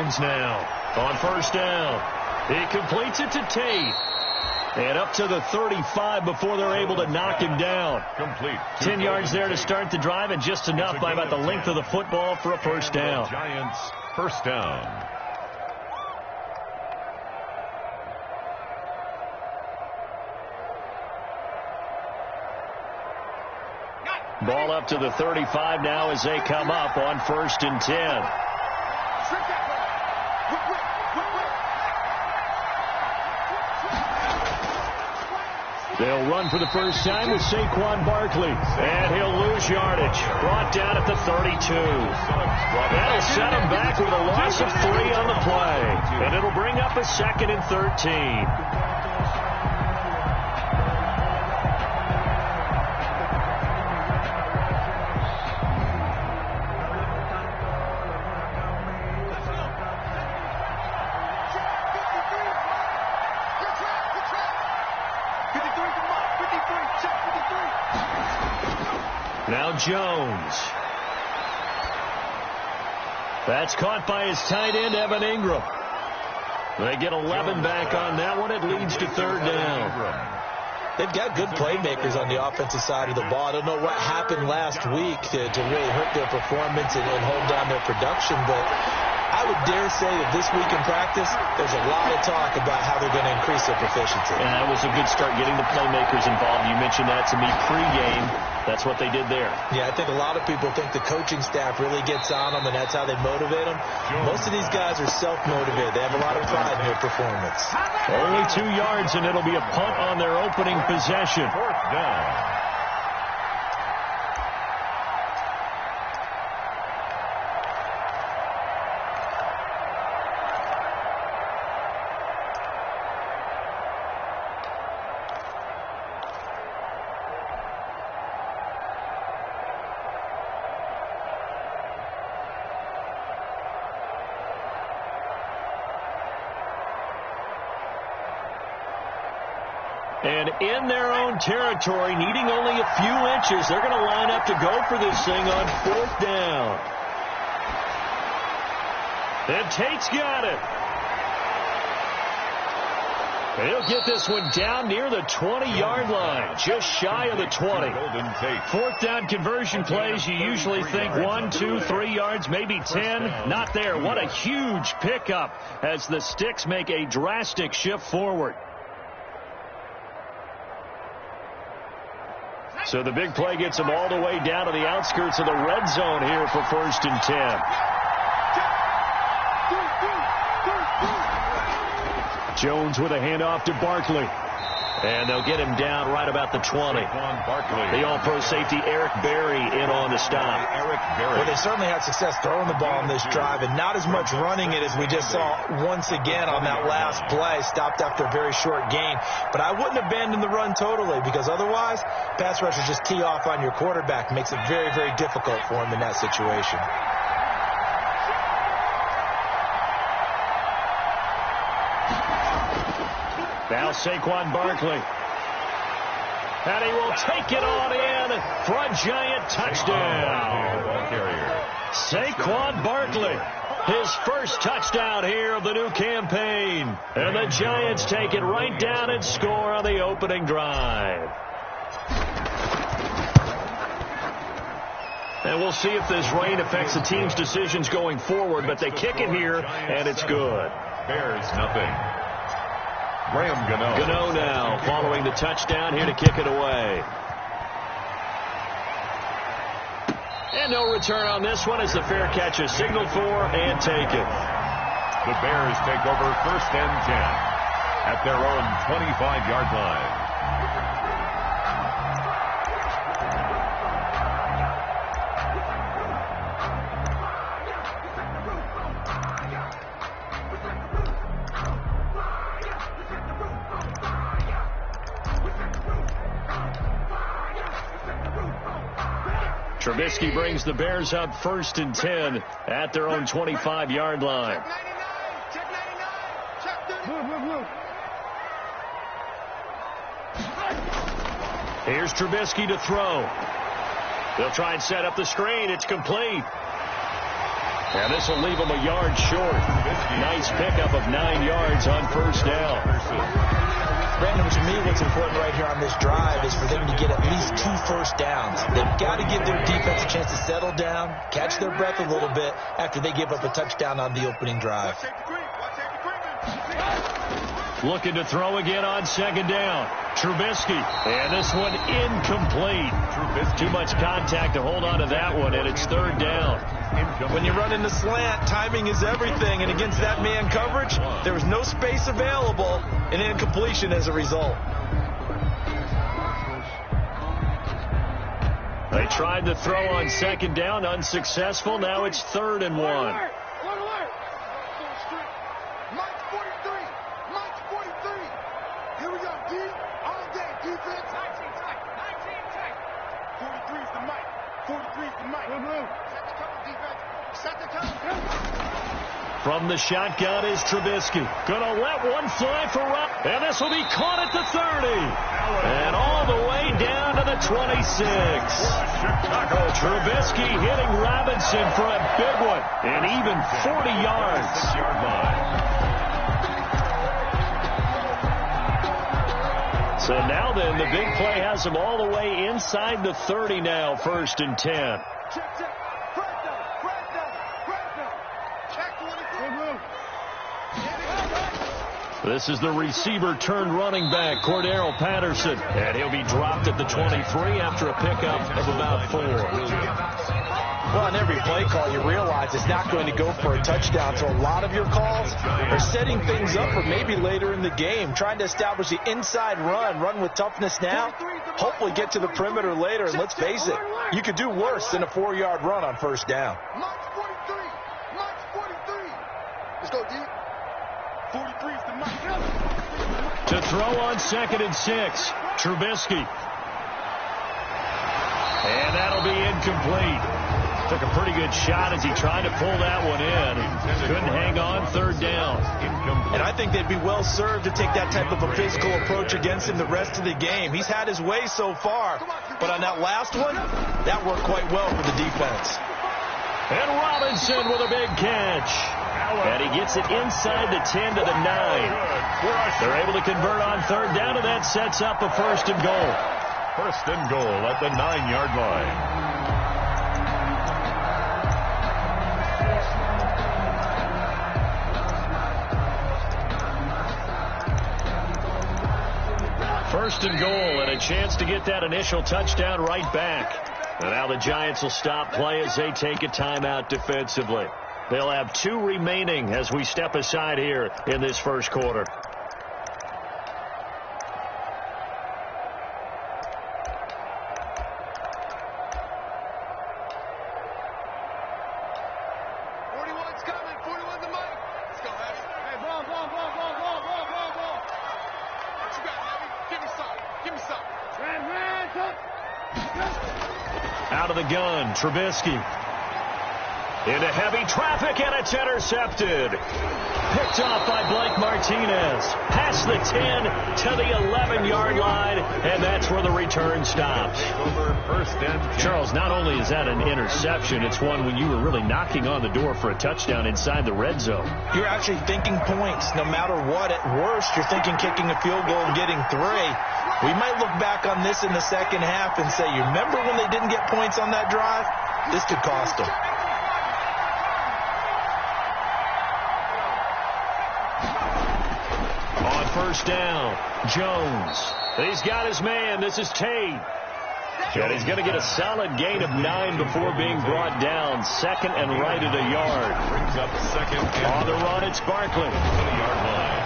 Jones now on first down. He completes it to Tate. And up to the 35 before they're able to knock him down. Complete. 10 yards there to start the drive, and just enough by about the length of the football for a first down. Giants first down. Ball up to the 35 now as they come up on first and 10. They'll run for the first time with Saquon Barkley. And he'll lose yardage. Brought down at the 32. That'll set him back with a loss of 3 on the play. And it'll bring up a 2nd and 13. Now Jones. That's caught by his tight end, Evan Ingram. They get 11 back on that one. It leads to third down. They've got good playmakers on the offensive side of the ball. I don't know what happened last week to really hurt their performance and hold down their production, but I would dare say that this week in practice, there's a lot of talk about how they're going to increase their proficiency. And that was a good start getting the playmakers involved. You mentioned that to me pregame. That's what they did there. Yeah, I think a lot of people think the coaching staff really gets on them, and that's how they motivate them. Most of these guys are self-motivated. They have a lot of pride in their performance. Only 2 yards, and it'll be a punt on their opening possession. Fourth down. And in their own territory, needing only a few inches, they're going to line up to go for this thing on fourth down. And Tate's got it. He'll get this one down near the 20-yard line, just shy of the 20. Fourth down conversion plays, you usually think 1, 2, 3 yards, maybe 10. Not there. What a huge pickup as the Sticks make a drastic shift forward. So the big play gets them all the way down to the outskirts of the red zone here for first and 10. Jones with a handoff to Barkley. And they'll get him down right about the 20. The all-pro safety Eric Berry in on the stop. Well, they certainly had success throwing the ball on this drive, and not as much running it as we just saw once again on that last play. Stopped after a very short gain. But I wouldn't abandon the run totally, because otherwise, pass rushers just tee off on your quarterback. Makes it very, very difficult for him in that situation. Now Saquon Barkley. And he will take it on in for a giant touchdown. Saquon Barkley, his first touchdown here of the new campaign. And the Giants take it right down and score on the opening drive. And we'll see if this rain affects the team's decisions going forward, but they kick it here, and it's good. Bears nothing. Graham Gano. Gano now following the touchdown here to kick it away. And no return on this one as the fair catch is signaled for and taken. The Bears take over first and 10 at their own 25-yard line. Trubisky brings the Bears up first and 10 at their own 25-yard line. Here's Trubisky to throw. They'll try and set up the screen. It's complete. And this will leave him a yard short. Nice pickup of 9 yards on first down. Brandon, to me, what's important right here on this drive is for them to get at least 2 first downs. They've got to give their defense a chance to settle down, catch their breath a little bit after they give up a touchdown on the opening drive. Looking to throw again on second down. Trubisky. And this one incomplete. Too much contact to hold on to that one, and it's third down. When you run in the slant, timing is everything, and against that man coverage, there was no space available, and incompletion as a result. They tried to throw on second down, unsuccessful. Now it's 3rd and 1. From the shotgun is Trubisky. Gonna let one fly for Rupp. And this will be caught at the 30. And all the way down to the 26. Trubisky hitting Robinson for a big one. And even 40 yards. So now then, the big play has him all the way inside the 30 now, 1st and 10. This is the receiver turned running back, Cordero Patterson. And he'll be dropped at the 23 after a pickup of about 4. Well, on every play call, you realize it's not going to go for a touchdown. So a lot of your calls are setting things up for maybe later in the game, trying to establish the inside run with toughness now, hopefully get to the perimeter later. And let's face it, you could do worse than a 4-yard run on first down. March 43. March 43. Let's go, D. 43 is the mark. To throw on 2nd and 6, Trubisky. And that'll be incomplete. Took a pretty good shot as he tried to pull that one in. Couldn't hang on, 3rd down. And I think they'd be well served to take that type of a physical approach against him the rest of the game. He's had his way so far, but on that last one, that worked quite well for the defense. And Robinson with a big catch. And he gets it inside the 10 to the 9. They're able to convert on 3rd down, and that sets up a 1st and goal. 1st and goal at the 9-yard line. First and goal, and a chance to get that initial touchdown right back. And now the Giants will stop play as they take a timeout defensively. They'll have 2 remaining as we step aside here in this first quarter. Out of the gun, Trubisky. Into heavy traffic, and it's intercepted. Picked off by Blake Martinez. Past the 10 to the 11-yard line, and that's where the return stops. Charles, not only is that an interception, it's one when you were really knocking on the door for a touchdown inside the red zone. You're actually thinking points no matter what. At worst, you're thinking kicking a field goal and getting 3. We might look back on this in the second half and say, you remember when they didn't get points on that drive? This could cost them. On first down, Jones. He's got his man. This is Tate. And he's going to get a solid gain of 9 before being brought down. 2nd and right at a yard. Brings up 2nd. On the run, it's Barkley. 20-yard line.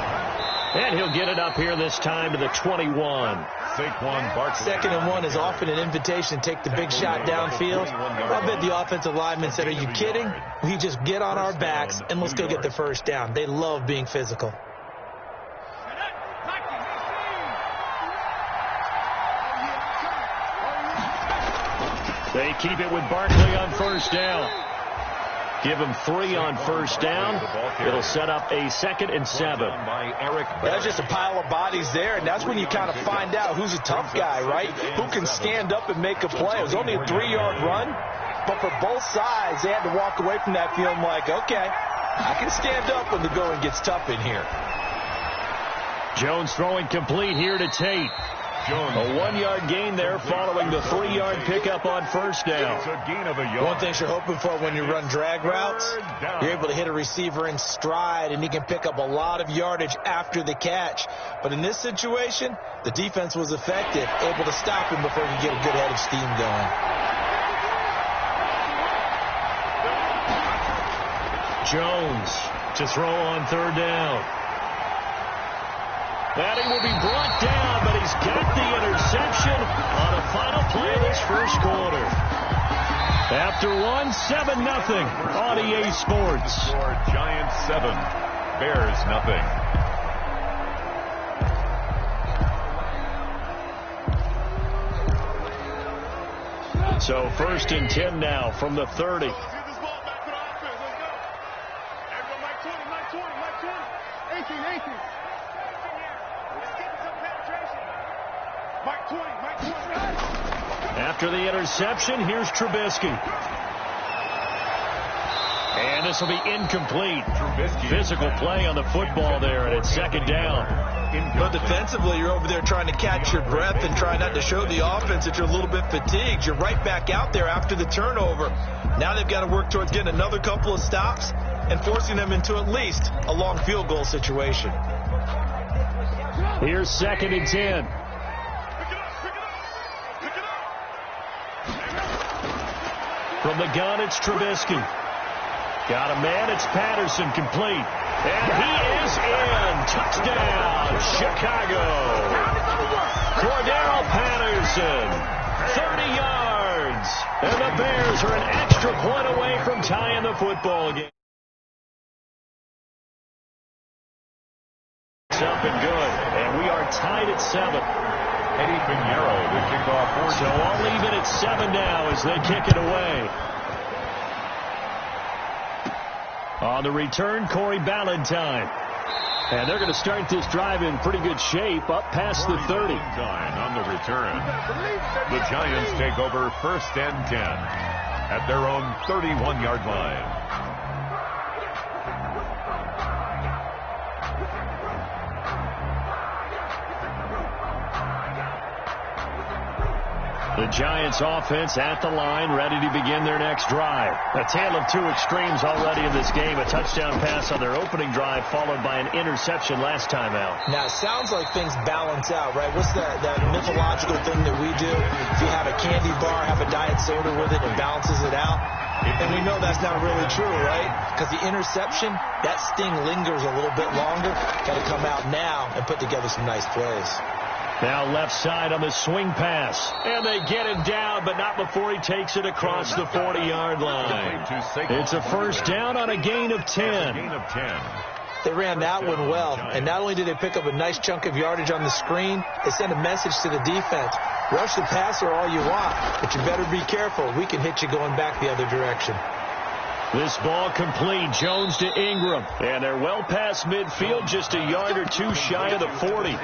And he'll get it up here this time to the 21. Saquon Barkley. 2nd and 1 is often an invitation to take the big shot downfield. I bet the offensive lineman said, are you kidding? We just get on our backs and let's go get the first down. They love being physical. They keep it with Barkley on first down. Give him 3 on first down. It'll set up a 2nd and 7. That's just a pile of bodies there, and that's when you kind of find out who's a tough guy, right? Who can stand up and make a play. It was only a 3-yard run, But for both sides, they had to walk away from that feeling like, okay, I can stand up when the going gets tough in here. Jones throwing complete here to Tate. Jones. A 1-yard gain there following the 3-yard pickup on first down. It's a gain of a yard. One thing you're hoping for when you run drag routes, you're able to hit a receiver in stride, and he can pick up a lot of yardage after the catch. But in this situation, the defense was effective, able to stop him before he could get a good head of steam going. Jones to throw on third down. And he will be brought down, but he's got the interception on a final play of this first quarter. After 7-0 on EA Sports. Score Giants 7, Bears nothing. So 1st and 10 now from the 30. Let's get this ball back to the offense. Let's go. Everyone, Mike 20, Mike 20, Mike 20. 18. Let's get some penetration. Mike 20, Mike 20. After the interception, here's Trubisky. And this will be incomplete. Trubisky. Physical play on the football there, and it's 2nd down. But defensively, you're over there trying to catch your breath and try not to show the offense that you're a little bit fatigued. You're right back out there after the turnover. Now they've got to work towards getting another couple of stops and forcing them into at least a long field goal situation. Here's 2nd and 10. From the gun, it's Trubisky. Got a man, it's Patterson, complete. And he is in. Touchdown, Chicago. Cordero Patterson, 30 yards. And the Bears are an extra point away from tying the football game. It's up and good. And we are tied at 7. Eddie Pinheiro, the kickoff. So I'll leave it at 7 now as they kick it away. On the return, Corey Ballantyne. And they're going to start this drive in pretty good shape, up past the 30. On the return. The Giants take over 1st and 10 at their own 31-yard line. The Giants offense at the line, ready to begin their next drive. A tale of two extremes already in this game. A touchdown pass on their opening drive, followed by an interception last time out. Now, it sounds like things balance out, right? What's that mythological thing that we do? If you have a candy bar, have a diet soda with it, it balances it out. And we know that's not really true, right? Because the interception, that sting lingers a little bit longer. Got to come out now and put together some nice plays. Now left side on the swing pass. And they get him down, but not before he takes it across the 40-yard line. It's a 1st down on a gain of 10. They ran that one well. And not only did they pick up a nice chunk of yardage on the screen, they sent a message to the defense. Rush the passer all you want, but you better be careful. We can hit you going back the other direction. This ball complete. Jones to Ingram. And they're well past midfield, just a yard or two shy of the 40.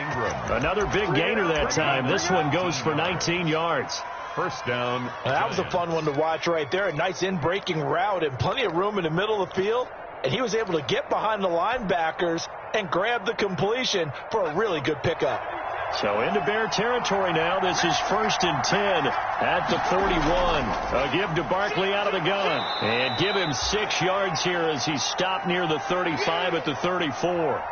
Another big gainer that time. This one goes for 19 yards. 1st down. That was a fun one to watch right there. A nice in-breaking route and plenty of room in the middle of the field. And he was able to get behind the linebackers and grab the completion for a really good pickup. So into Bear territory now. This is 1st and 10 at the 41. A give to Barkley out of the gun. And give him 6 yards here as he stopped near the 35 at the 34.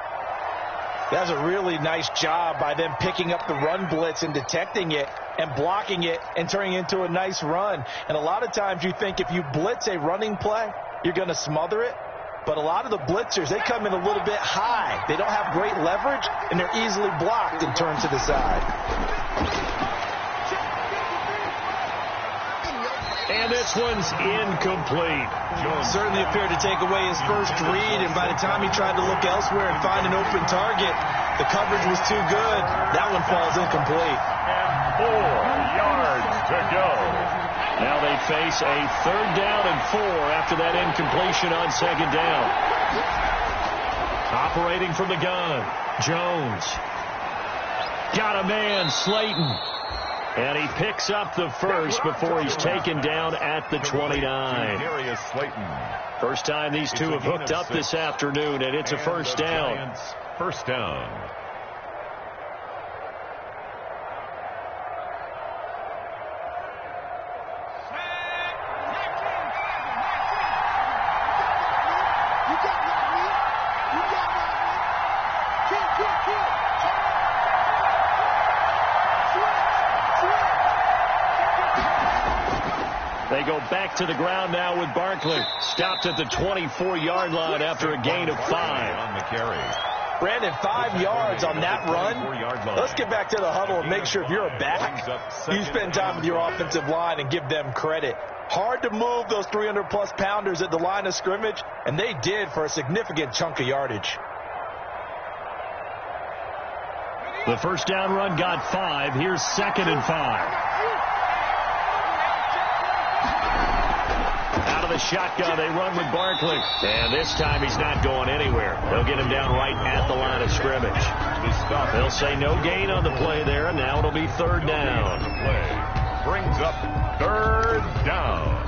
That's a really nice job by them picking up the run blitz and detecting it and blocking it and turning it into a nice run. And a lot of times you think if you blitz a running play, you're going to smother it. But a lot of the blitzers, they come in a little bit high. They don't have great leverage, and they're easily blocked and turned to the side. And this one's incomplete. Certainly appeared to take away his first read, and by the time he tried to look elsewhere and find an open target, the coverage was too good. That one falls incomplete. And 4 yards to go. Now they face a 3rd down and 4 after that incompletion on 2nd down. Operating from the gun, Jones. Got a man, Slayton. And he picks up the first before he's taken down at the 29. Darius Slayton. First time these two have hooked up this afternoon, and it's a first down. Giants, first down. They go back to the ground now with Barkley. Stopped at the 24-yard line after a gain of 5. On the carry. Brandon, 5 yards on that run. Let's get back to the huddle and make sure if you're a back, you spend time with your offensive line and give them credit. Hard to move those 300-plus pounders at the line of scrimmage, and they did for a significant chunk of yardage. The first down run got 5. Here's 2nd and 5. Out of the shotgun, they run with Barkley. And this time he's not going anywhere. They'll get him down right at the line of scrimmage. They'll say no gain on the play there, and now it'll be 3rd down. Brings up 3rd down.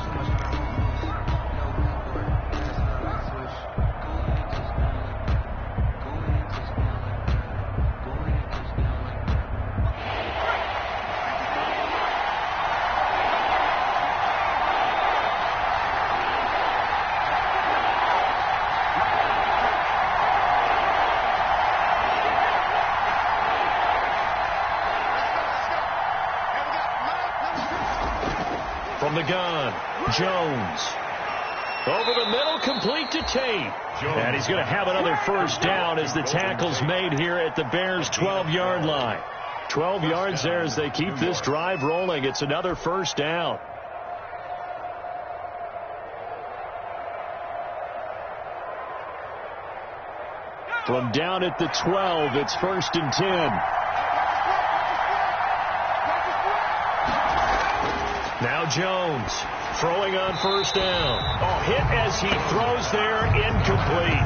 From the gun, Jones. Over the middle, complete to Tate. And he's going to have another first down as the tackle's made here at the Bears' 12-yard line. 12 yards there as they keep this drive rolling. It's another first down. From down at the 12, it's 1st and 10. Now Jones throwing on first down. Oh, hit as he throws there, incomplete.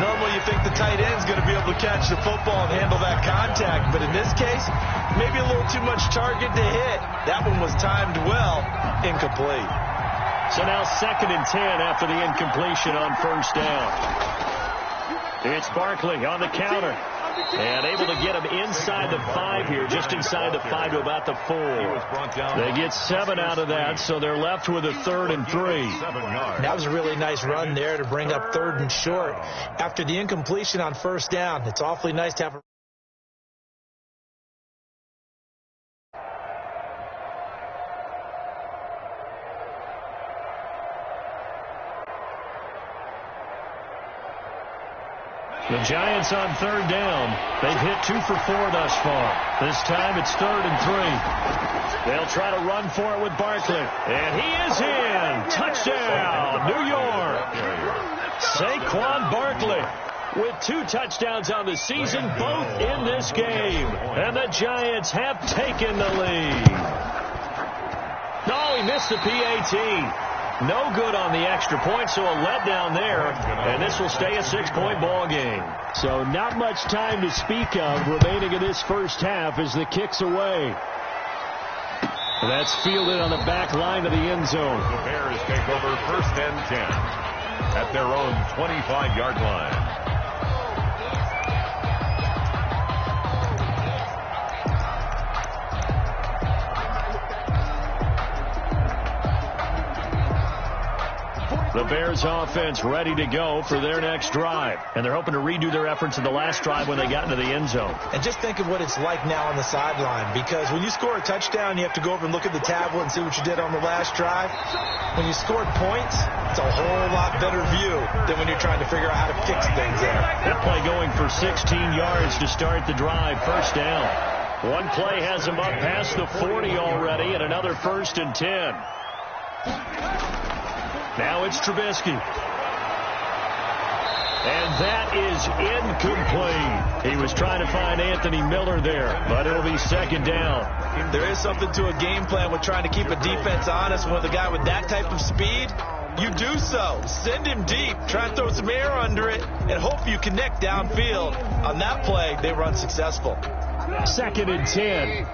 Normally you think the tight end's going to be able to catch the football and handle that contact, but in this case, maybe a little too much target to hit. That one was timed well, incomplete. So now 2nd and 10 after the incompletion on first down. It's Barkley on the counter. And able to get him inside the 5 here, just inside the 5 to about the 4. They get 7 out of that, so they're left with a 3rd and 3. That was a really nice run there to bring up 3rd and short. After the incompletion on first down, it's awfully nice to have a The Giants on 3rd down. They've hit 2 for 4 thus far. This time it's 3rd and 3. They'll try to run for it with Barkley. And he is in. Touchdown, New York. Saquon Barkley with 2 touchdowns on the season, both in this game. And the Giants have taken the lead. No, he missed the PAT. No good on the extra point, so a letdown there, and this will stay a 6-point ball game. So not much time to speak of remaining in this first half as the kick's away. That's fielded on the back line of the end zone. The Bears take over 1st and 10 at their own 25-yard line. The Bears offense ready to go for their next drive. And they're hoping to redo their efforts in the last drive when they got into the end zone. And just think of what it's like now on the sideline, because when you score a touchdown, you have to go over and look at the tablet and see what you did on the last drive. When you scored points, it's a whole lot better view than when you're trying to figure out how to fix things there. That play going for 16 yards to start the drive. First down. One play has them up past the 40 already, and another 1st and 10. Now it's Trubisky. And that is incomplete. He was trying to find Anthony Miller there, but it'll be 2nd down. There is something to a game plan with trying to keep a defense honest. With a guy with that type of speed, you do so. Send him deep. Try and throw some air under it and hope you connect downfield. On that play, they were unsuccessful. 2nd and 10.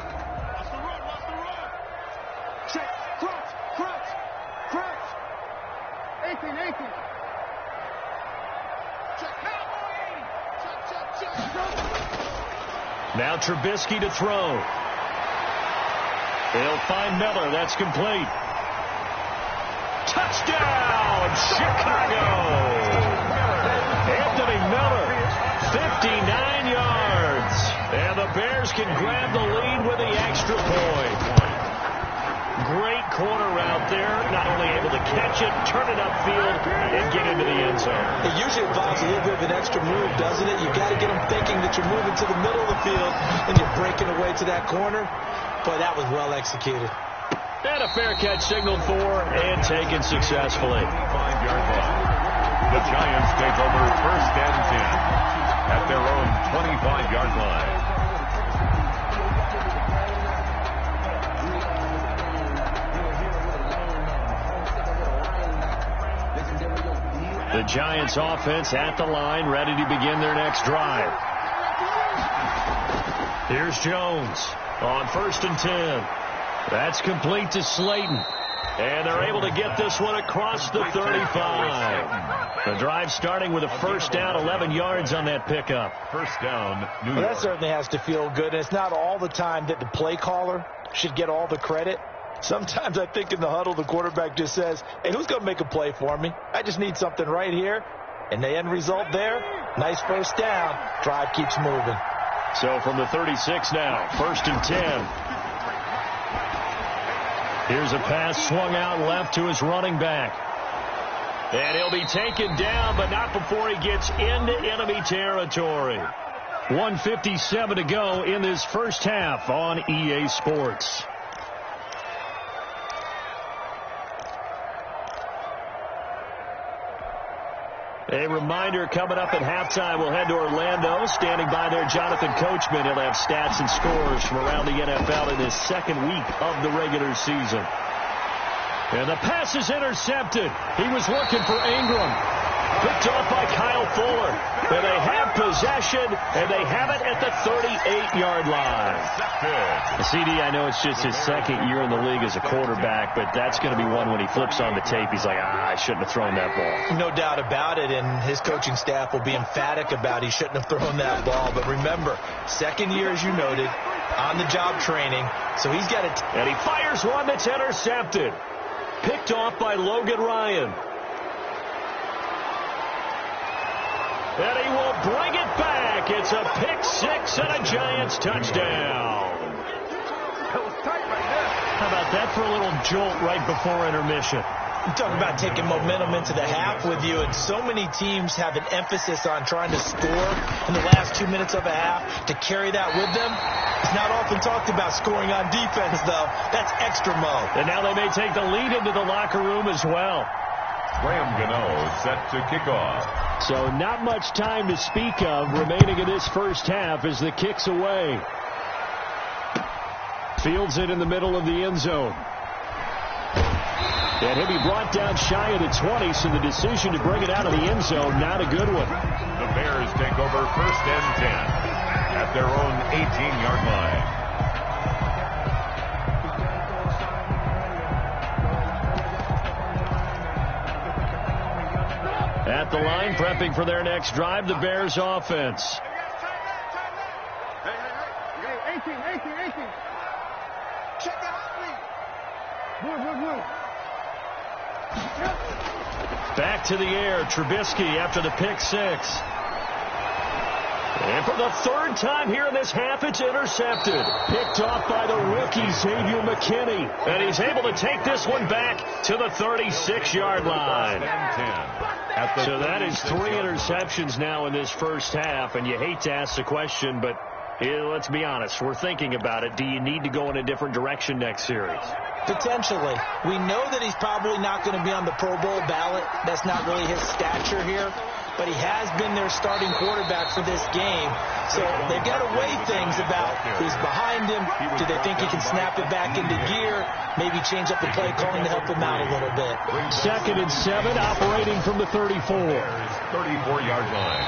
Now Trubisky to throw. They'll find Miller. That's complete. Touchdown, Chicago! Anthony Miller, 59 yards. And the Bears can grab the lead with the extra point. Great corner route there. Not only able to catch it, turn it upfield, and get into the end zone. It usually involves a little bit of an extra move, doesn't it? You've got to get them thinking that you're moving to the middle of the field and you're breaking away to that corner. Boy, that was well executed. And a fair catch signaled for and taken successfully. 5-yard line. The Giants take over first and 10 at their own 25-yard line. The Giants offense at the line, ready to begin their next drive. Here's Jones on 1st and 10. That's complete to Slayton. And they're able to get this one across the 35. The drive starting with a first down, 11 yards on that pickup. First down, New York. Well, that certainly has to feel good. And it's not all the time that the play caller should get all the credit. Sometimes I think in the huddle, the quarterback just says, hey, who's going to make a play for me? I just need something right here. And the end result there, nice first down. Drive keeps moving. So from the 36 now, 1st and 10. Here's a pass swung out left to his running back. And he'll be taken down, but not before he gets into enemy territory. 1:57 to go in this first half on EA Sports. A reminder, coming up at halftime, we'll head to Orlando. Standing by there, Jonathan Coachman. He'll have stats and scores from around the NFL in his second week of the regular season. And the pass is intercepted. He was looking for Ingram. Picked off by Kyle Fuller. And they have possession, and they have it at the 38-yard line. CD, I know it's just his second year in the league as a quarterback, but that's going to be one when he flips on the tape. He's like, I shouldn't have thrown that ball. No doubt about it, and his coaching staff will be emphatic about he shouldn't have thrown that ball. But remember, second year, as you noted, on-the-job training, so he's got it. And he fires one that's intercepted. Picked off by Logan Ryan. And he will bring it back. It's a pick six and a Giants touchdown. How about that for a little jolt right before intermission? I'm talking about taking momentum into the half with you, and so many teams have an emphasis on trying to score in the last 2 minutes of a half. To carry that with them, it's not often talked about scoring on defense, though. That's extra mode. And now they may take the lead into the locker room as well. Graham Gano set to kick off. So not much time to speak of remaining in this first half as the kick's away. Fields it in the middle of the end zone. And he'll be brought down shy of the 20, so the decision to bring it out of the end zone, not a good one. The Bears take over first and 10 at their own 18-yard line. At the line, prepping for their next drive, the Bears offense. Hey, 18. Check the hot lead. Back to the air, Trubisky after the pick six. And for the third time here in this half, it's intercepted. Picked off by the rookie, Xavier McKinney. And he's able to take this one back to the 36-yard line. So that is 3 interceptions now in this first half. And you hate to ask the question, but let's be honest. We're thinking about it. Do you need to go in a different direction next series? Potentially. We know that he's probably not going to be on the Pro Bowl ballot. That's not really his stature here. But he has been their starting quarterback for this game. So they've got to weigh things about who's behind him. Do they think he can snap it back into gear? Maybe change up the play calling to help him out a little bit. 2nd and 7, operating from the 34. 34-yard line.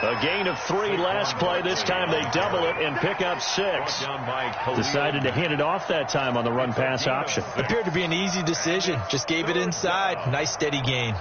A gain of 3 last play. This time they double it and pick up 6. Decided to hand it off that time on the run-pass option. Appeared to be an easy decision. Just gave it inside. Nice steady gain.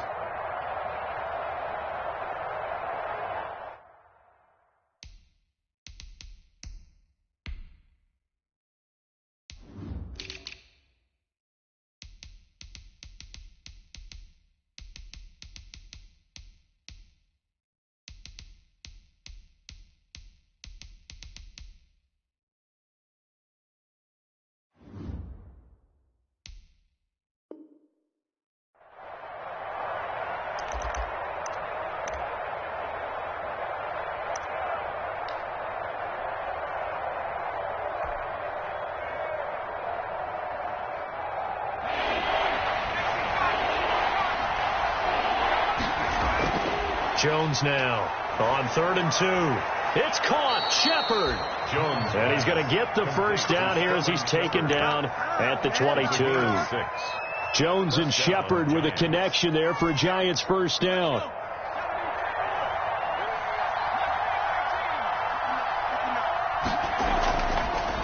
Jones now on 3rd and 2. It's caught. Shepard. Jones. And he's going to get the first down here as he's taken down at the 22. Jones and Shepard with a connection there for a Giants first down.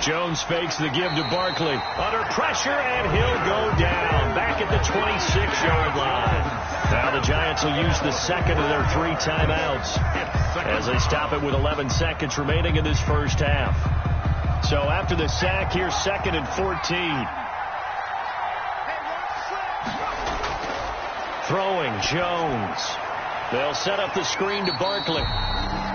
Jones fakes the give to Barkley. Under pressure, and he'll go down. Back at the 26-yard line. Now the Giants will use the second of their 3 timeouts as they stop it with 11 seconds remaining in this first half. So after the sack, here's 2nd and 14. Throwing, Jones. They'll set up the screen to Barkley.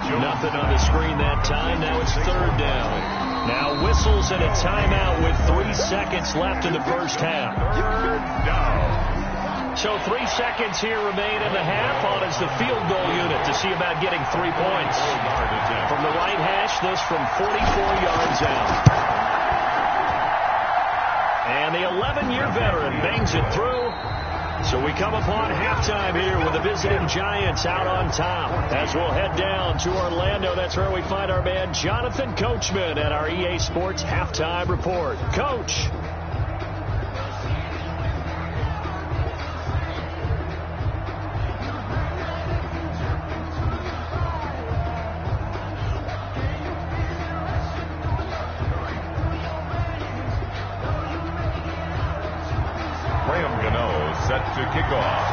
Nothing on the screen that time. Now it's 3rd down. Now whistles and a timeout with 3 seconds left in the first half. 3rd down. So 3 seconds here remain in the half on as the field goal unit to see about getting 3 points. From the right hash, this from 44 yards out. And the 11-year veteran bangs it through. So we come upon halftime here with the visiting Giants out on top. As we'll head down to Orlando, that's where we find our man Jonathan Coachman at our EA Sports Halftime Report. Coach. Set to kick off.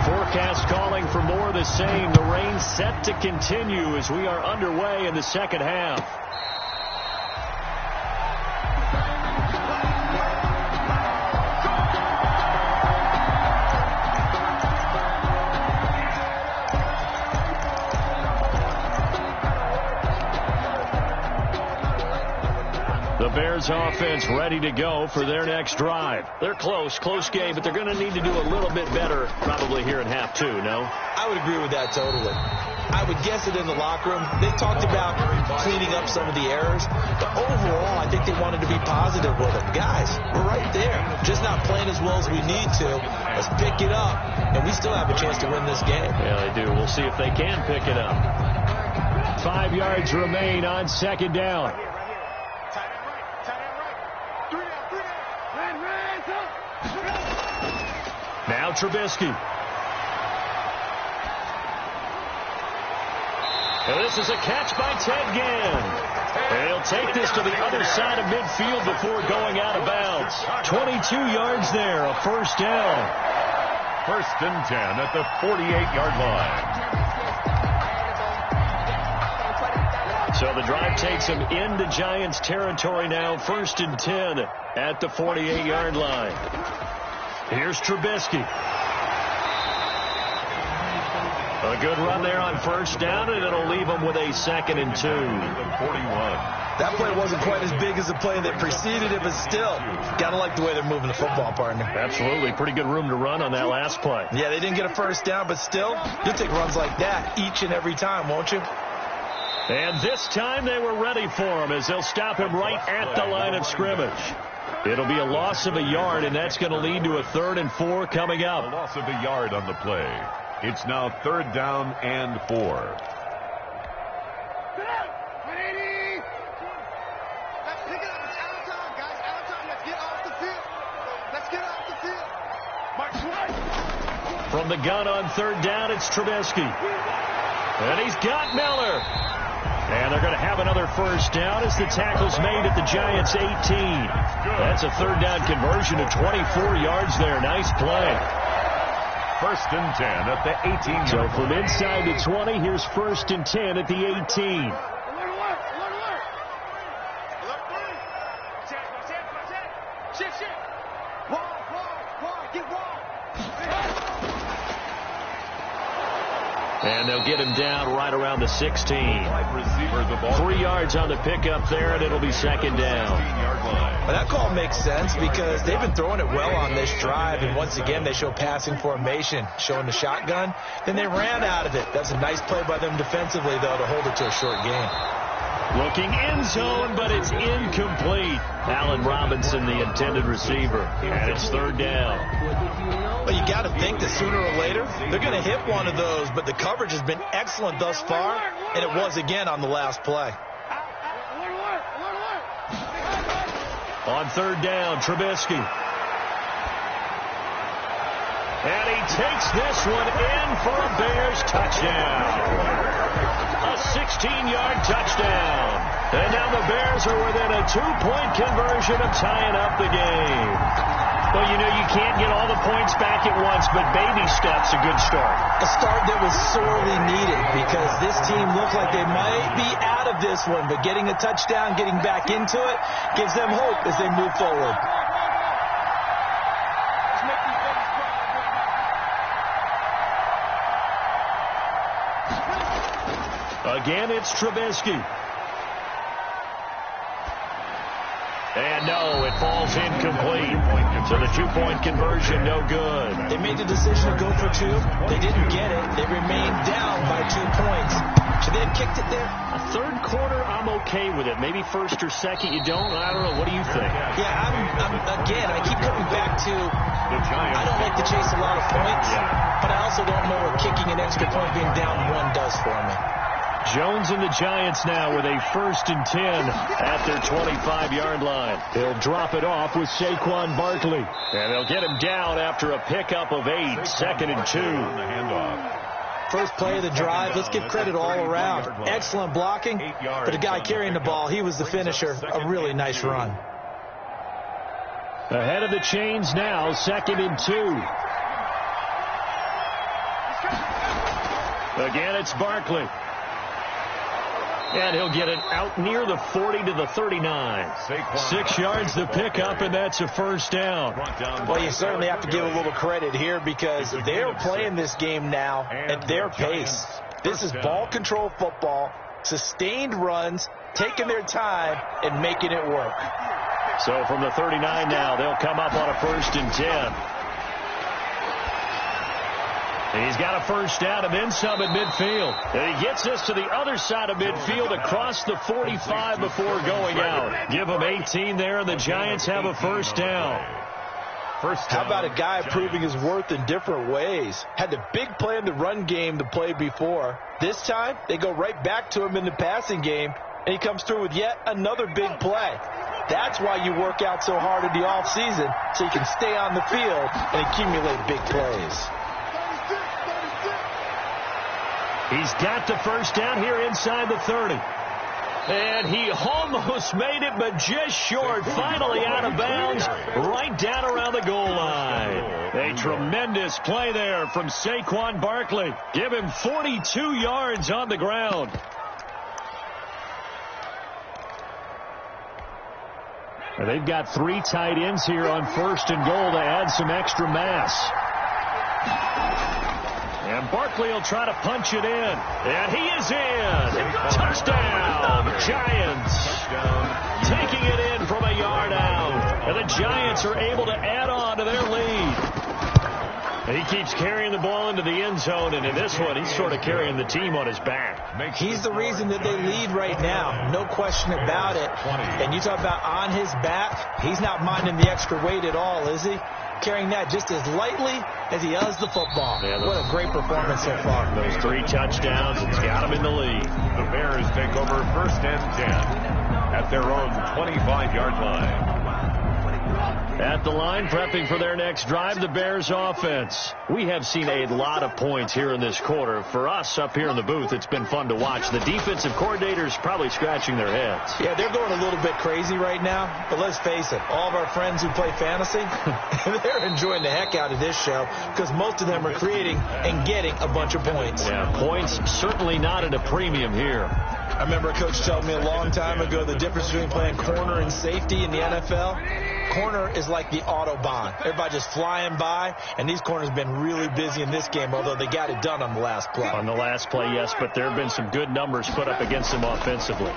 Forecast calling for more of the same. The rain set to continue as we are underway in the second half. The Bears offense ready to go for their next drive. They're close game, but they're going to need to do a little bit better probably here in half 2, no? I would agree with that totally. I would guess it in the locker room. They talked about cleaning up some of the errors, but overall, I think they wanted to be positive with them. Guys, we're right there. Just not playing as well as we need to. Let's pick it up, and we still have a chance to win this game. Yeah, they do. We'll see if they can pick it up. 5 yards remain on 2nd down. Now Trubisky. And this is a catch by Ted Ginn. And he'll take this to the other side of midfield before going out of bounds. 22 yards there, a first down. 1st and 10 at the 48-yard line. So the drive takes him into Giants territory now. 1st and 10 at the 48-yard line. Here's Trubisky. A good run there on 1st down, and it'll leave him with a 2nd and 2. 41. That play wasn't quite as big as the play that preceded it, but still, gotta like the way they're moving the football, partner. Absolutely. Pretty good room to run on that last play. Yeah, they didn't get a first down, but still, you'll take runs like that each and every time, won't you? And this time they were ready for him as they'll stop him right at the line of scrimmage. It'll be a loss of a yard, and that's going to lead to a 3rd and 4 coming up. A loss of a yard on the play. It's now 3rd down and 4. Let's pick it up. It's out of time, guys. Out of time. Let's get off the field. Let's get off the field. March right. From the gun on 3rd down, it's Trubisky. And he's got Miller. And they're going to have another first down as the tackle's made at the Giants' 18. That's a 3rd down conversion to 24 yards there. Nice play. 1st and 10 at the 18. So from inside the 20, here's 1st and 10 at the 18. And they'll get him down right around the 16. 3 yards on the pickup there, and it'll be 2nd down. Well, that call makes sense because they've been throwing it well on this drive, and once again they show passing formation, showing the shotgun. Then they ran out of it. That's a nice play by them defensively, though, to hold it to a short game. Looking end zone, but it's incomplete. Allen Robinson, the intended receiver. And it's third down. Well, you got to think that sooner or later, they're going to hit one of those, but the coverage has been excellent thus far, and it was again on the last play. On third down, Trubisky. And he takes this one in for a Bears touchdown. A 16-yard touchdown. And now the Bears are within a 2-point conversion of tying up the game. Well, you know, you can't get all the points back at once, but baby steps a good start. A start that was sorely needed because this team looked like they might be out of this one, but getting a touchdown, getting back into it, gives them hope as they move forward. Again, it's Trubisky. And no, it falls incomplete. So the 2-point conversion, no good. They made the decision to go for 2. They didn't get it. They remained down by 2 points. Should they have kicked it there? A third quarter, I'm okay with it. Maybe first or second, you don't. I don't know. What do you think? Yeah, again, I keep coming back to I don't like to chase a lot of points, but I also don't know what kicking an extra point being down 1 does for me. Jones and the Giants now with a 1st and 10 at their 25-yard line. They'll drop it off with Saquon Barkley. And they'll get him down after a pickup of 8, 2nd and 2. First play of the drive, let's give credit all around. Excellent blocking, but the guy carrying the ball, he was the finisher. A really nice run. Ahead of the chains now, 2nd and 2. Again, it's Barkley. And he'll get it out near the 40 to the 39. 6 yards the pickup, and that's a first down. Well, you certainly have to give a little credit here because they're playing this game now at their pace. This is ball control football, sustained runs, taking their time, and making it work. So from the 39 now, they'll come up on a 1st and 10. He's got a first down and then some at midfield. And he gets us to the other side of midfield across the 45 before going out. Give him 18 there, and the Giants have a first down. How about a guy proving his worth in different ways? Had the big play in the run game to play before. This time, they go right back to him in the passing game, and he comes through with yet another big play. That's why you work out so hard in the offseason, so you can stay on the field and accumulate big plays. He's got the first down here inside the 30. And he almost made it, but just short. Finally out of bounds, right down around the goal line. A tremendous play there from Saquon Barkley. Give him 42 yards on the ground. And they've got 3 tight ends here on 1st and goal to add some extra mass. And Barkley will try to punch it in. And he is in. Touchdown, Giants. Taking it in from a yard out. And the Giants are able to add on to their lead. And he keeps carrying the ball into the end zone. And in this one, he's sort of carrying the team on his back. He's the reason that they lead right now. No question about it. And you talk about on his back, he's not minding the extra weight at all, is he? Carrying that just as lightly as he does the football. Yeah, what a great performance so far. Those 3 touchdowns, it's got him in the lead. The Bears take over 1st and 10 at their own 25-yard line. At the line, prepping for their next drive, the Bears offense. We have seen a lot of points here in this quarter. For us up here in the booth, it's been fun to watch. The defensive coordinators probably scratching their heads. Yeah, they're going a little bit crazy right now. But let's face it, all of our friends who play fantasy, they're enjoying the heck out of this show because most of them are creating and getting a bunch of points. Yeah, points certainly not at a premium here. I remember a coach telling me a long time ago the difference between playing corner and safety in the NFL. Corner is like the Autobahn. Everybody just flying by, and these corners have been really busy in this game, although they got it done on the last play. On the last play, yes, but there have been some good numbers put up against them offensively.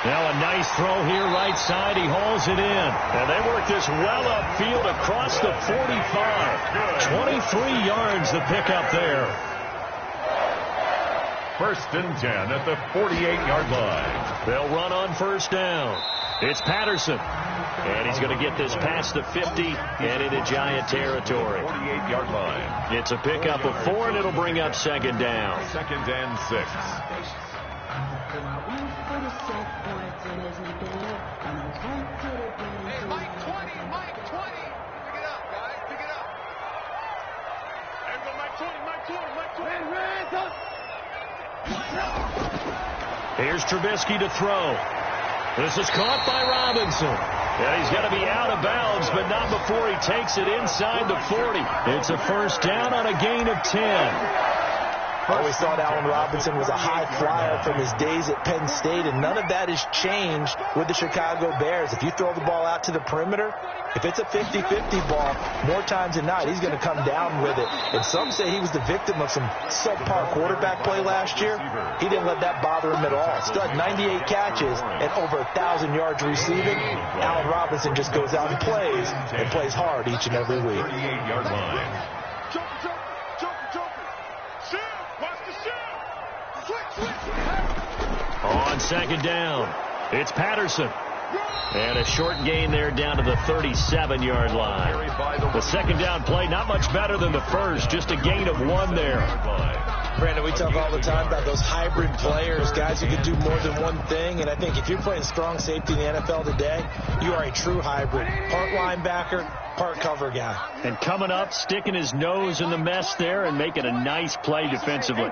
Now a nice throw here right side. He hauls it in. And they work this well upfield across the 45. 23 yards the pickup there. first and 10 at the 48-yard line. They'll run on first down. It's Patterson. And he's going to get this past the 50 and into Giant territory. 48-yard line. It's a pickup of 4, and it'll bring up second down. Second and 6. Hey, Mike 20, Mike 20. Pick it up, guys. Pick it up. There we go, Mike 20, Mike 20, Mike 20. Hands up. Here's Trubisky to throw. This is caught by Robinson. And he's got to be out of bounds, but not before he takes it inside the 40. It's a first down on a gain of 10. I always thought Allen Robinson was a high flyer from his days at Penn State, and none of that has changed with the Chicago Bears. If you throw the ball out to the perimeter, if it's a 50-50 ball, more times than not, he's going to come down with it. And some say he was the victim of some subpar quarterback play last year. He didn't let that bother him at all. Stud 98 catches and over 1,000 yards receiving. Allen Robinson just goes out and plays hard each and every week. 38-yard line. On second down, it's Patterson. And a short gain there down to the 37-yard line. The second down play, not much better than the first, just a gain of 1 there. Brandon, we talk all the time about those hybrid players, guys who can do more than one thing. And I think if you're playing strong safety in the NFL today, you are a true hybrid. Part linebacker, part cover guy. And coming up, sticking his nose in the mess there and making a nice play defensively.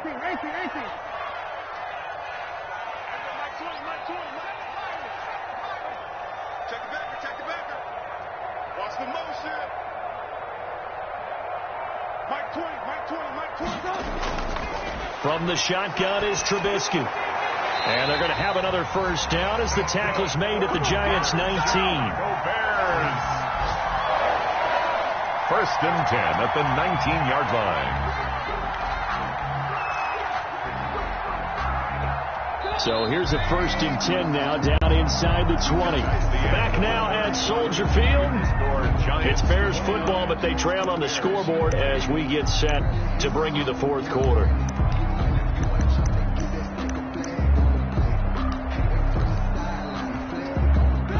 From the shotgun is Trubisky. And they're going to have another first down as the tackle's made at the Giants' 19. Go Bears. First and 10 at the 19-yard line. So here's a first and 10 now down inside the 20. Back now at Soldier Field. It's Bears football, but they trail on the scoreboard as we get set to bring you the fourth quarter.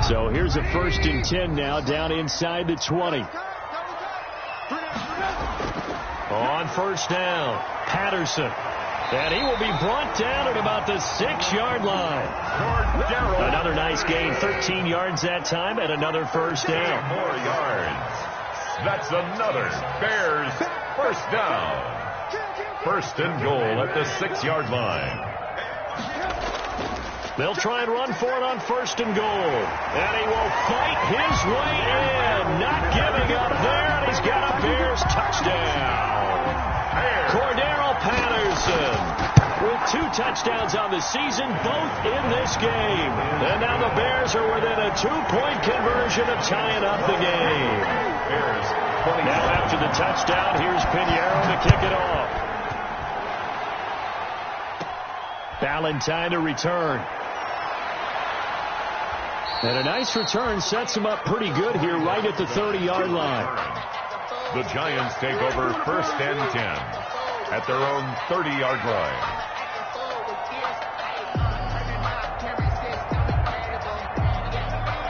So here's a first and 10 now down inside the 20. On first down, Patterson. And he will be brought down at about the 6-yard line. Another nice gain, 13 yards that time, and another first down. 4 yards. That's another Bears first down. First and goal at the 6-yard line. They'll try and run for it on first and goal. And he will fight his way in. Not giving up there, and he's got a Bears touchdown. Cordero Patterson with 2 touchdowns on the season, both in this game. And now the Bears are within a 2-point conversion of tying up the game. Now after the touchdown, here's Pinheiro to kick it off. Valentine to return. And a nice return sets him up pretty good here right at the 30-yard line. The Giants take over first and 10 at their own 30-yard line.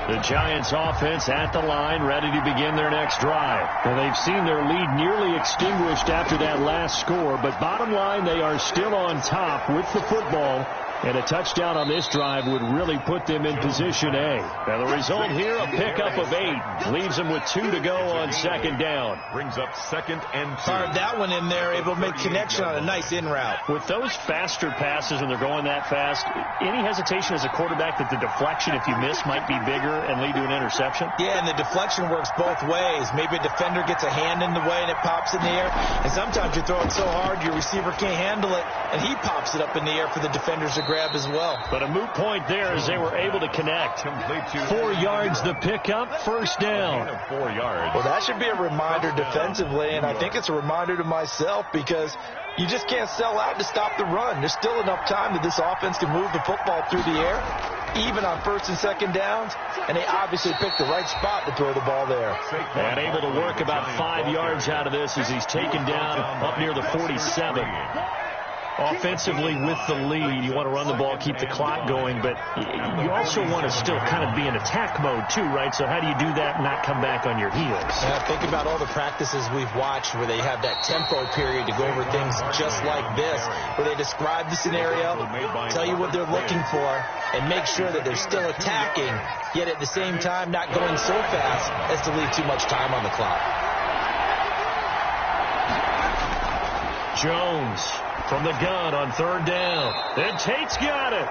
The Giants offense at the line, ready to begin their next drive. And they've seen their lead nearly extinguished after that last score, but bottom line, they are still on top with the football. And a touchdown on this drive would really put them in position A. Now the result here, a pickup of 8. Leaves them with 2 to go on second down. Brings up second and 2. Fired that one in there, able to make connection on a nice in route. With those faster passes and they're going that fast, any hesitation as a quarterback that the deflection, if you miss, might be bigger and lead to an interception? Yeah, and the deflection works both ways. Maybe a defender gets a hand in the way and it pops in the air. And sometimes you throw it so hard your receiver can't handle it, and he pops it up in the air for the defenders to grab as well. But a moot point there as they were able to connect. 4 yards the pickup, first down. 4 yards. Well, that should be a reminder defensively, and I think it's a reminder to myself because you just can't sell out to stop the run. There's still enough time that this offense can move the football through the air, even on first and second downs, and they obviously picked the right spot to throw the ball there. And able to work about 5 yards out of this as he's taken down up near the 47. Offensively with the lead, you want to run the ball, keep the clock going, but you also want to still kind of be in attack mode too, right? So how do you do that and not come back on your heels? Yeah, think about all the practices we've watched where they have that tempo period to go over things just like this, where they describe the scenario, tell you what they're looking for, and make sure that they're still attacking, yet at the same time not going so fast as to leave too much time on the clock. Jones from the gun on third down. And Tate's got it.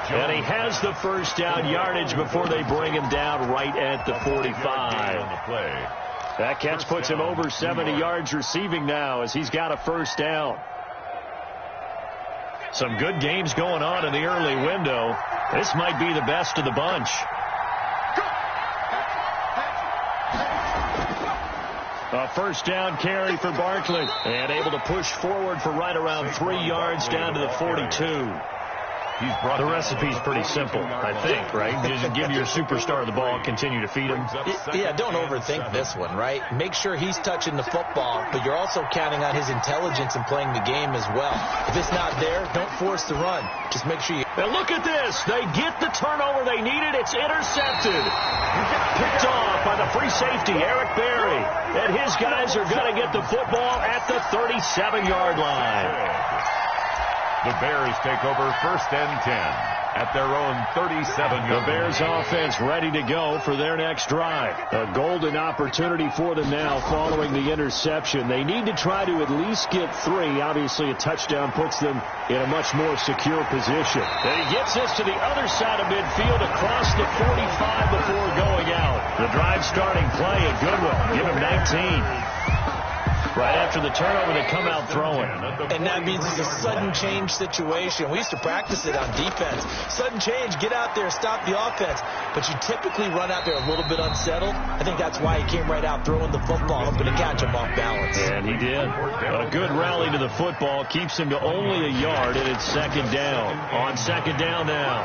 And he has the first down yardage before they bring him down right at the 45. That catch puts him over 70 yards receiving now as he's got a first down. Some good games going on in the early window. This might be the best of the bunch. A first down carry for Barkley. And able to push forward for right around 3 yards down to the 42. The recipe's pretty simple, I think, right? You just give your superstar the ball, continue to feed him. Yeah, don't overthink this one, right? Make sure he's touching the football, but you're also counting on his intelligence in playing the game as well. If it's not there, don't force the run. Just make sure you... And look at this. They get the turnover they needed. It's intercepted. Picked off by the free safety, Eric Berry. And his guys are going to get the football at the 37-yard line. The Bears take over first and 10 at their own 37. The Bears offense ready to go for their next drive. A golden opportunity for them now following the interception. They need to try to at least get 3. Obviously, a touchdown puts them in a much more secure position. And he gets this to the other side of midfield across the 45 before going out. The drive starting play, a good one. Give him 19. Right after the turnover, they come out throwing. And that means it's a sudden change situation. We used to practice it on defense. Sudden change, get out there, stop the offense. But you typically run out there a little bit unsettled. I think that's why he came right out throwing the football, hoping to catch him off balance. And he did. A good rally to the football keeps him to only a yard, and it's second down. On second down now,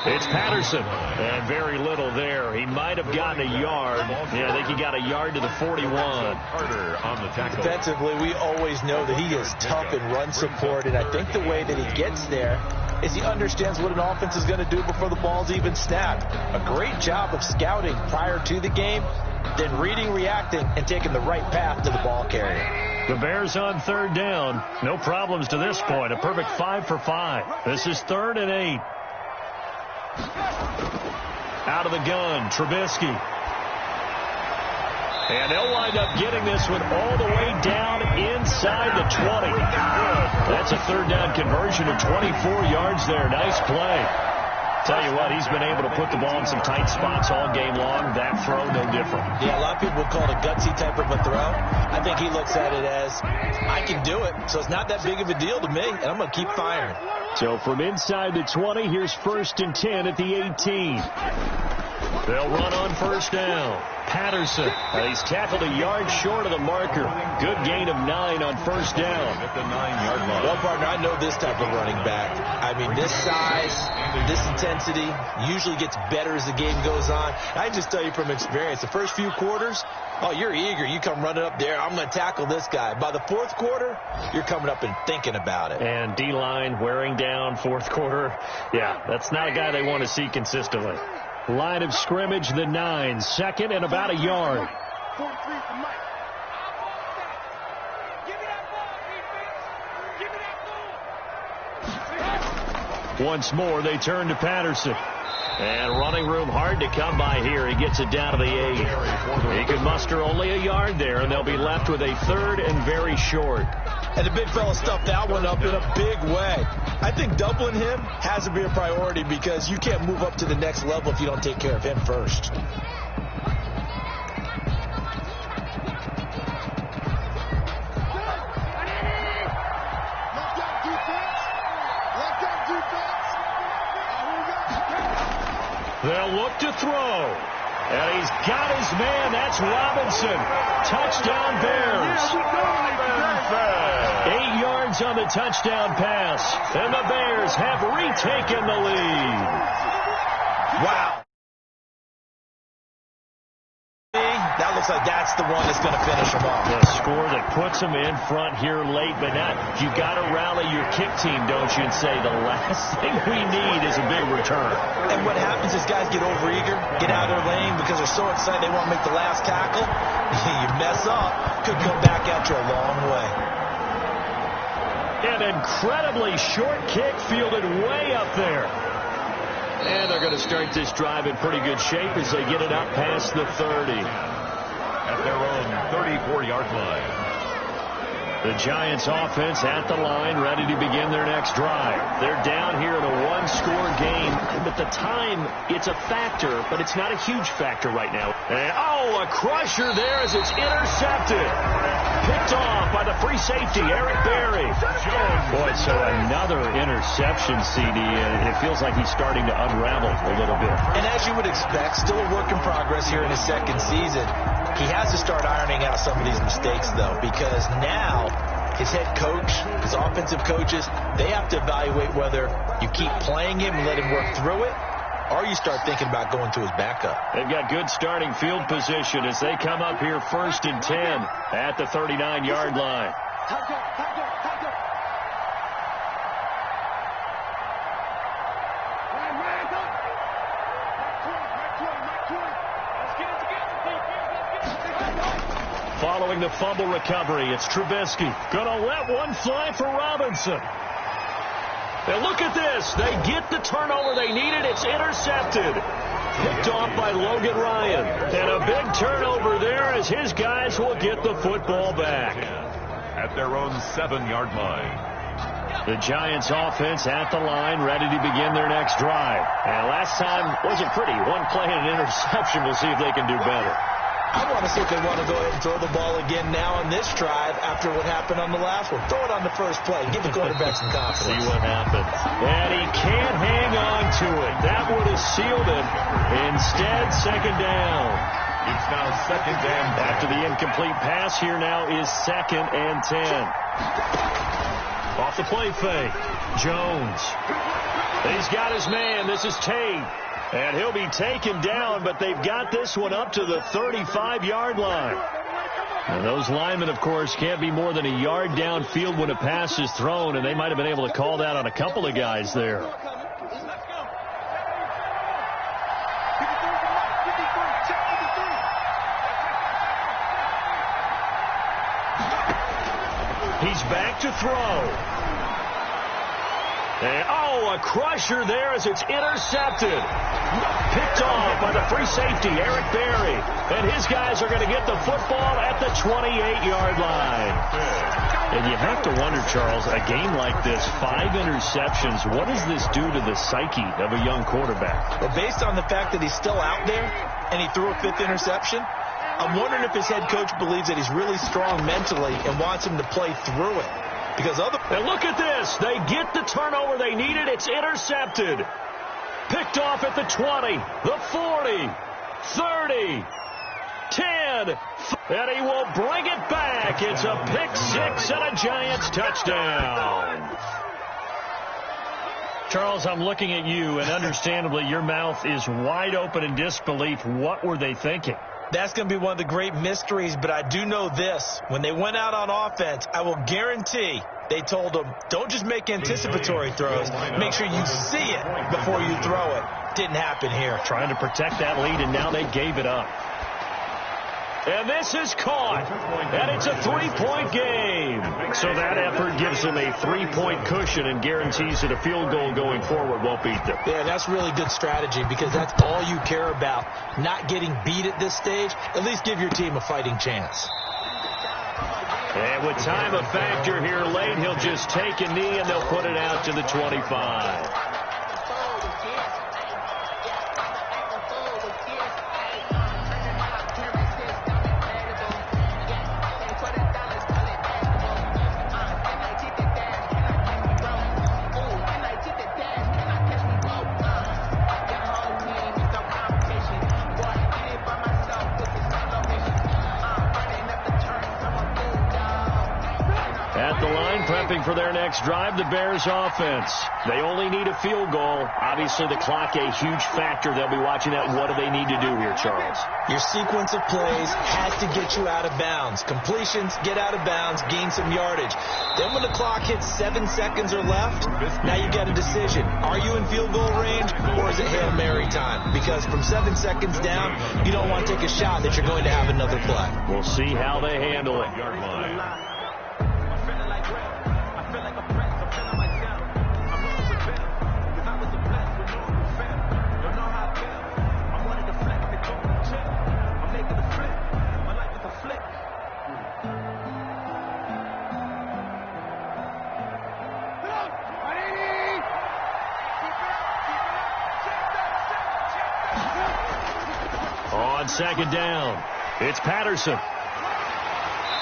it's Patterson. And very little there. He might have gotten a yard. Yeah, I think he got a yard to the 41. Carter on the tackle. Defensively, we always know that he is tough in run support, and I think the way that he gets there is he understands what an offense is going to do before the ball's even snapped. A great job of scouting prior to the game, then reading, reacting, and taking the right path to the ball carrier. The Bears on third down. No problems to this point. A perfect 5 for 5. This is 3rd and 8. Out of the gun, Trubisky. And they'll wind up getting this one all the way down inside the 20. That's a third down conversion of 24 yards there. Nice play. Tell you what, he's been able to put the ball in some tight spots all game long. That throw, no different. Yeah, a lot of people would call it a gutsy type of a throw. I think he looks at it as, I can do it, so it's not that big of a deal to me, and I'm going to keep firing. So from inside the 20, here's 1st and 10 at the 18. They'll run on first down. Patterson, he's tackled a yard short of the marker. Good gain of 9 on first down. At the 9-yard line. Well, partner, I know this type of running back. I mean, this size, this intensity usually gets better as the game goes on. I just tell you from experience, the first few quarters, oh, you're eager. You come running up there, I'm going to tackle this guy. By the 4th quarter, you're coming up and thinking about it. And D-line wearing down 4th quarter. Yeah, that's not a guy they want to see consistently. Line of scrimmage, the 9, 2nd and about a yard. Once more, they turn to Patterson. And running room hard to come by here. He gets it down to the 8. He can muster only a yard there, and they'll be left with a 3rd and very short. And the big fella stuffed that one up in a big way. I think doubling him has to be a priority because you can't move up to the next level if you don't take care of him first. They'll look to throw. And he's got his man. That's Robinson. Touchdown Bears. 8 yards on the touchdown pass. And the Bears have retaken the lead. Wow. That looks like that's the one that's going to finish them off. The score that puts them in front here late, but now you got to rally your kick team, don't you, and say the last thing we need is a big return. And what happens is guys get overeager, get out of their lane because they're so excited they want to make the last tackle. You mess up, could come back at you a long way. An incredibly short kick fielded way up there. And they're going to start this drive in pretty good shape as they get it up past the 30. At their own 34-yard line. The Giants offense at the line, ready to begin their next drive. They're down here in a one-score game, but the time, it's a factor, but it's not a huge factor right now. And, a crusher there as it's intercepted. Picked off by the free safety, Eric Berry. Boy, so another interception, CD, and it feels like he's starting to unravel a little bit. And as you would expect, still a work in progress here in his second season. He has to start ironing out some of these mistakes, though, because now his head coach, his offensive coaches, they have to evaluate whether you keep playing him and let him work through it, or you start thinking about going to his backup. They've got good starting field position as they come up here 1st and 10 at the 39-yard line. Following the fumble recovery, it's Trubisky. Gonna let one fly for Robinson. And look at this. They get the turnover they needed. It's intercepted. Picked off by Logan Ryan. And a big turnover there as his guys will get the football back. At their own 7-yard line. The Giants offense at the line, ready to begin their next drive. And last time wasn't pretty. One play and an interception. We'll see if they can do better. I want to see if they want to go ahead and throw the ball again now on this drive after what happened on the last one. Throw it on the first play. Give the quarterback some confidence. See what happens. And he can't hang on to it. That would have sealed it. Instead, second down. It's now second and 10. After the incomplete pass, here now is 2nd and 10. Off the play fake. Jones. He's got his man. This is Tate. And he'll be taken down, but they've got this one up to the 35-yard line. And those linemen, of course, can't be more than a yard downfield when a pass is thrown, and they might have been able to call that on a couple of guys there. He's back to throw. And, a crusher there as it's intercepted. Picked off by the free safety, Eric Berry. And his guys are going to get the football at the 28-yard line. And you have to wonder, Charles, a game like this, 5 interceptions, what does this do to the psyche of a young quarterback? Well, based on the fact that he's still out there and he threw a 5th interception, I'm wondering if his head coach believes that he's really strong mentally and wants him to play through it. And look at this. They get the turnover they needed. It's intercepted. Picked off at the 20, the 40, 30, 10. And he will bring it back. It's a pick 6 and a Giants touchdown. Charles, I'm looking at you, and understandably your mouth is wide open in disbelief. What were they thinking? That's going to be one of the great mysteries, but I do know this. When they went out on offense, I will guarantee they told them, don't just make anticipatory throws. Make sure you see it before you throw it. Didn't happen here. Trying to protect that lead, and now they gave it up. And this is caught. And it's a 3-point game. So that effort gives them a 3-point cushion and guarantees that a field goal going forward won't beat them. Yeah, that's really good strategy because that's all you care about. Not getting beat at this stage. At least give your team a fighting chance. And with time a factor here late, he'll just take a knee and they'll put it out to the 25. And prepping for their next drive, the Bears offense. They only need a field goal. Obviously, the clock a huge factor. They'll be watching that. What do they need to do here, Charles? Your sequence of plays has to get you out of bounds. Completions, get out of bounds, gain some yardage. Then when the clock hits 7 seconds or left, now you got a decision. Are you in field goal range or is it Hail Mary time? Because from 7 seconds down, you don't want to take a shot that you're going to have another play. We'll see how they handle it. Yard line. On second down, it's Patterson.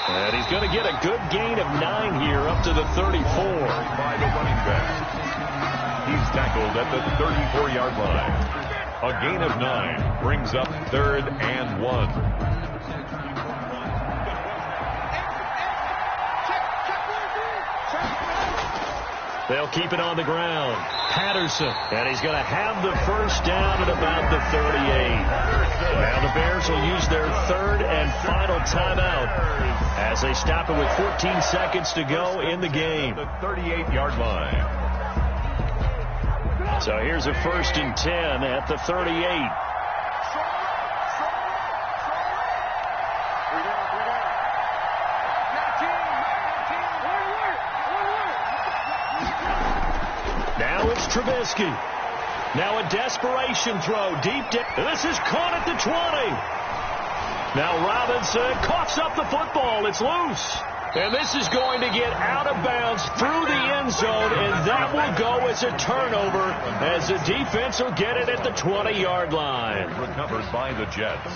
And he's going to get a good gain of 9 here up to the 34. By the running back. He's tackled at the 34-yard line. A gain of 9 brings up 3rd and 1. They'll keep it on the ground. Patterson. And he's going to have the first down at about the 38. Now the Bears will use their 3rd and final timeout as they stop it with 14 seconds to go in the game. The 38-yard line. So here's a 1st and 10 at the 38. Trubisky. Now a desperation throw deep. This is caught at the 20. Now Robinson coughs up the football. It's loose. And this is going to get out of bounds through the end zone, and that will go as a turnover as the defense will get it at the 20-yard line. Recovered by the Jets.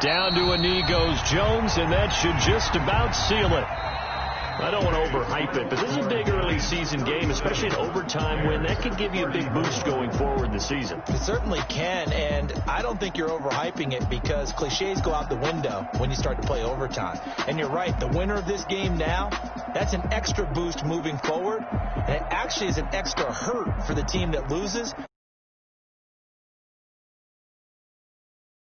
Down to a knee goes Jones, and that should just about seal it. I don't want to overhype it, but this is a big early season game, especially an overtime win. That could give you a big boost going forward in the season. It certainly can, and I don't think you're overhyping it because cliches go out the window when you start to play overtime. And you're right, the winner of this game now, that's an extra boost moving forward, and it actually is an extra hurt for the team that loses.